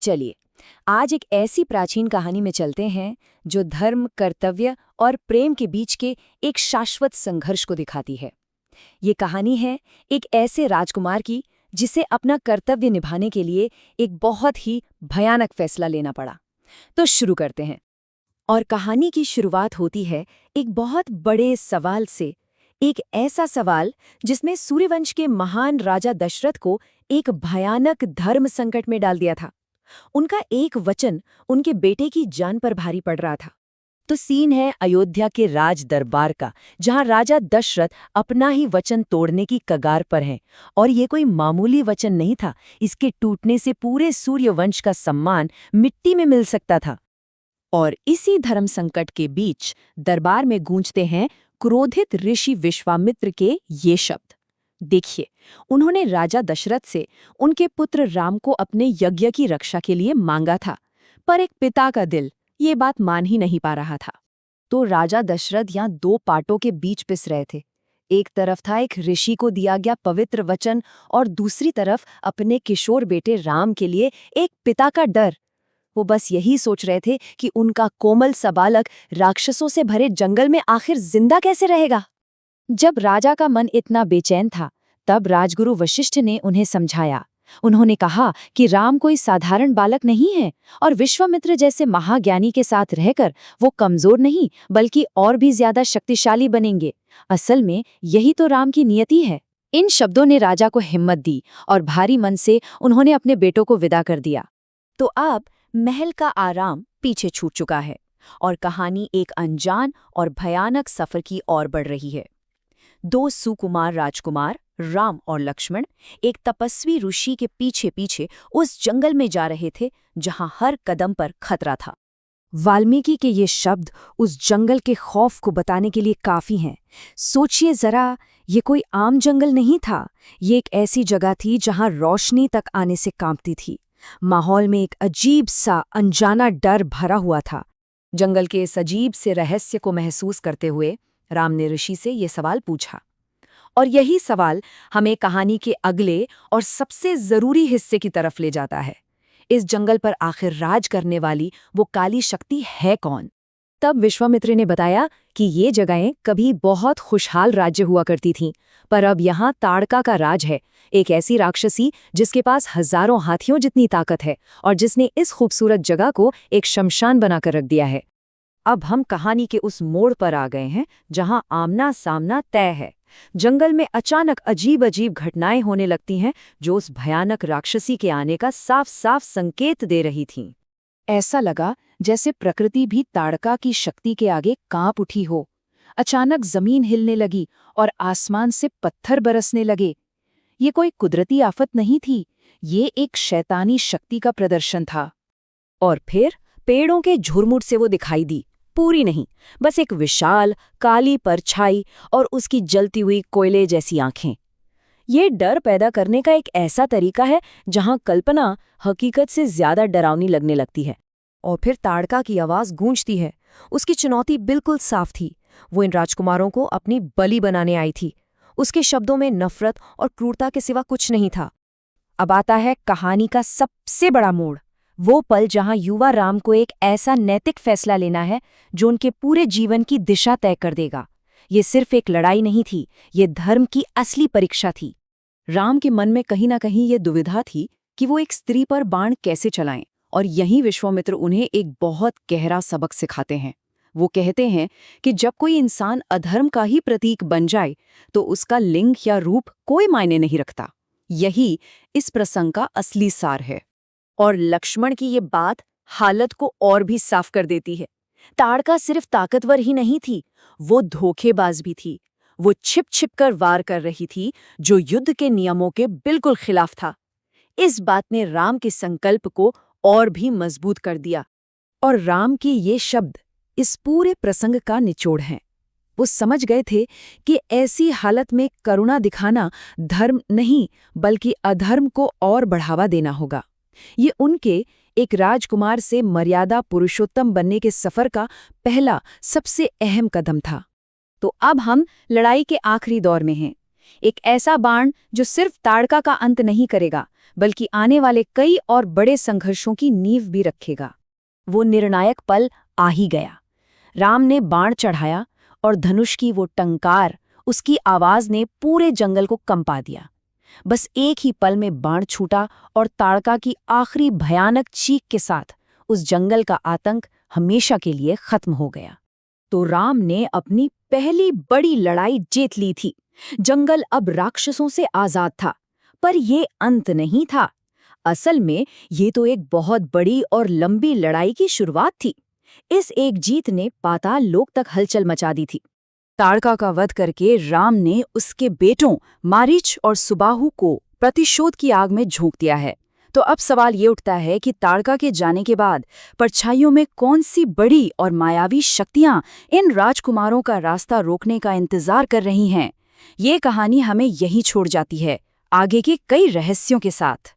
चलिए, आज एक ऐसी प्राचीन कहानी में चलते हैं जो धर्म, कर्तव्य और प्रेम के बीच के एक शाश्वत संघर्ष को दिखाती है। ये कहानी है एक ऐसे राजकुमार की जिसे अपना कर्तव्य निभाने के लिए एक बहुत ही भयानक फैसला लेना पड़ा। तो शुरू करते हैं। और कहानी की शुरुआत होती है एक बहुत बड़े सवाल से। एक ऐसा सवाल जिसने सूर्यवंश के महान राजा दशरथ को एक भयानक धर्म संकट में डाल दिया था। उनका एक वचन उनके बेटे की जान पर भारी पड़ रहा था। तो सीन है अयोध्या के राज दरबार का, जहां राजा दशरथ अपना ही वचन तोड़ने की कगार पर हैं। और ये कोई मामूली वचन नहीं था, इसके टूटने से पूरे सूर्यवंश का सम्मान मिट्टी में मिल सकता था। और इसी धर्म संकट के बीच दरबार में गूंजते हैं क्रोधित ऋषि विश्वामित्र के ये शब्द। देखिए, उन्होंने राजा दशरथ से उनके पुत्र राम को अपने यज्ञ की रक्षा के लिए मांगा था, पर एक पिता का दिल ये बात मान ही नहीं पा रहा था। तो राजा दशरथ यहाँ दो पाटों के बीच पिस रहे थे। एक तरफ था एक ऋषि को दिया गया पवित्र वचन, और दूसरी तरफ अपने किशोर बेटे राम के लिए एक पिता का डर। वो बस यही सोच रहे थे कि उनका कोमल सा बालक राक्षसों से भरे जंगल में आखिर जिंदा कैसे रहेगा। जब राजा का मन इतना बेचैन था, तब राजगुरु वशिष्ठ ने उन्हें समझाया। उन्होंने कहा कि राम कोई साधारण बालक नहीं है, और विश्वामित्र जैसे महाज्ञानी के साथ रहकर वो कमजोर नहीं बल्कि और भी ज्यादा शक्तिशाली बनेंगे। असल में यही तो राम की नियति है। इन शब्दों ने राजा को हिम्मत दी, और भारी मन से उन्होंने अपने बेटों को विदा कर दिया। तो अब महल का आराम पीछे छूट चुका है, और कहानी एक अनजान और भयानक सफर की ओर बढ़ रही है। दो सुकुमार राजकुमार राम और लक्ष्मण एक तपस्वी ऋषि के पीछे पीछे उस जंगल में जा रहे थे जहां हर कदम पर खतरा था। वाल्मीकि के ये शब्द उस जंगल के खौफ को बताने के लिए काफी हैं। सोचिए जरा, ये कोई आम जंगल नहीं था। ये एक ऐसी जगह थी जहां रोशनी तक आने से कांपती थी। माहौल में एक अजीब सा अनजाना डर भरा हुआ था। जंगल के इस अजीब से रहस्य को महसूस करते हुए राम ने ऋषि से ये सवाल पूछा। और यही सवाल हमें कहानी के अगले और सबसे जरूरी हिस्से की तरफ ले जाता है। इस जंगल पर आखिर राज करने वाली वो काली शक्ति है कौन? तब विश्वामित्र ने बताया कि ये जगहें कभी बहुत खुशहाल राज्य हुआ करती थीं, पर अब यहाँ ताड़का का राज है, एक ऐसी राक्षसी जिसके पास हजारों हाथियों जितनी ताकत है, और जिसने इस खूबसूरत जगह को एक शमशान बनाकर रख दिया है। अब हम कहानी के उस मोड़ पर आ गए हैं जहां आमना सामना तय है। जंगल में अचानक अजीब अजीब घटनाएं होने लगती हैं जो उस भयानक राक्षसी के आने का साफ साफ संकेत दे रही थीं। ऐसा लगा जैसे प्रकृति भी ताड़का की शक्ति के आगे कांप उठी हो। अचानक जमीन हिलने लगी और आसमान से पत्थर बरसने लगे। ये कोई कुदरती आफत नहीं थी, ये एक शैतानी शक्ति का प्रदर्शन था। और फिर पेड़ों के झुरमुट से वो दिखाई दी, पूरी नहीं, बस एक विशाल काली परछाई और उसकी जलती हुई कोयले जैसी आंखें। ये डर पैदा करने का एक ऐसा तरीका है जहां कल्पना हकीकत से ज्यादा डरावनी लगने लगती है। और फिर ताड़का की आवाज गूंजती है। उसकी चुनौती बिल्कुल साफ थी। वो इन राजकुमारों को अपनी बलि बनाने आई थी। उसके शब्दों में नफरत और क्रूरता के सिवा कुछ नहीं था। अब आता है कहानी का सबसे बड़ा मोड़, वो पल जहां युवा राम को एक ऐसा नैतिक फैसला लेना है जो उनके पूरे जीवन की दिशा तय कर देगा। ये सिर्फ एक लड़ाई नहीं थी, ये धर्म की असली परीक्षा थी। राम के मन में कहीं ना कहीं ये दुविधा थी कि वो एक स्त्री पर बाण कैसे चलाएं, और यहीं विश्वामित्र उन्हें एक बहुत गहरा सबक सिखाते हैं। वो कहते हैं कि जब कोई इंसान अधर्म का ही प्रतीक बन जाए तो उसका लिंग या रूप कोई मायने नहीं रखता। यही इस प्रसंग का असली सार है। और लक्ष्मण की ये बात हालत को और भी साफ कर देती है। ताड़का सिर्फ ताकतवर ही नहीं थी, वो धोखेबाज भी थी। वो छिप छिप कर वार कर रही थी, जो युद्ध के नियमों के बिल्कुल खिलाफ था। इस बात ने राम के संकल्प को और भी मजबूत कर दिया। और राम के ये शब्द इस पूरे प्रसंग का निचोड़ हैं। वो समझ गए थे कि ऐसी हालत में करुणा दिखाना धर्म नहीं बल्कि अधर्म को और बढ़ावा देना होगा। ये उनके एक राजकुमार से मर्यादा पुरुषोत्तम बनने के सफर का पहला सबसे अहम कदम था। तो अब हम लड़ाई के आखिरी दौर में हैं। एक ऐसा बाण जो सिर्फ ताड़का का अंत नहीं करेगा, बल्कि आने वाले कई और बड़े संघर्षों की नींव भी रखेगा। वो निर्णायक पल आ ही गया। राम ने बाण चढ़ाया और धनुष की वो टंकार, उसकी आवाज ने पूरे जंगल को कंपा दिया। बस एक ही पल में बाण छूटा और ताड़का की आखिरी भयानक चीख के साथ उस जंगल का आतंक हमेशा के लिए खत्म हो गया। तो राम ने अपनी पहली बड़ी लड़ाई जीत ली थी। जंगल अब राक्षसों से आजाद था। पर ये अंत नहीं था। असल में ये तो एक बहुत बड़ी और लंबी लड़ाई की शुरुआत थी। इस एक जीत ने पाताल लोक तक हलचल मचा दी थी। ताड़का का वध करके राम ने उसके बेटों मारीच और सुबाहु को प्रतिशोध की आग में झोंक दिया है। तो अब सवाल ये उठता है कि ताड़का के जाने के बाद परछाइयों में कौन सी बड़ी और मायावी शक्तियां इन राजकुमारों का रास्ता रोकने का इंतजार कर रही हैं। ये कहानी हमें यहीं छोड़ जाती है, आगे के कई रहस्यों के साथ।